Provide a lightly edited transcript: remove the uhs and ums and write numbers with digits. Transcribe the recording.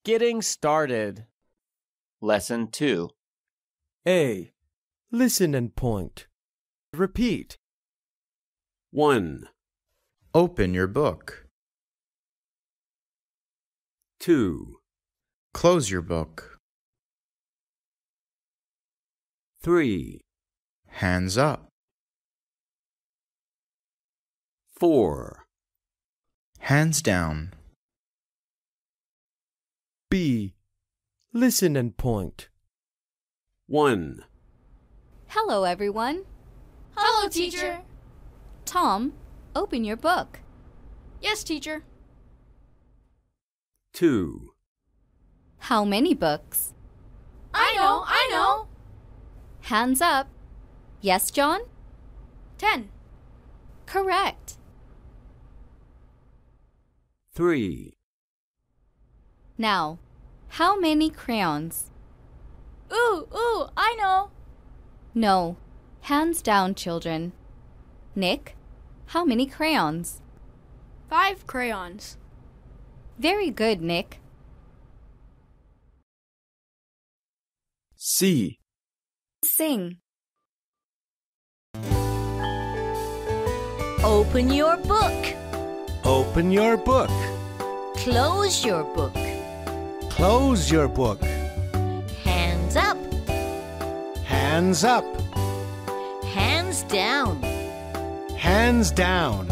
Getting started. Lesson 2. A. Listen and point. Repeat. 1, Open your book. 2, Close your book. 3, Hands up. 4, Hands down. B. Listen and point. 1, Hello, everyone. Hello, teacher. Tom, open your book. Yes, teacher. 2, How many books? I know. Hands up. Yes, John? 10. Correct. 3, Now, how many crayons? Ooh, I know. No. Hands down, children. Nick, how many crayons? 5 crayons. Very good, Nick. C. Sing. Open your book. Open your book. Close your book. Close your book. Hands up. Hands up. Hands down. Hands down.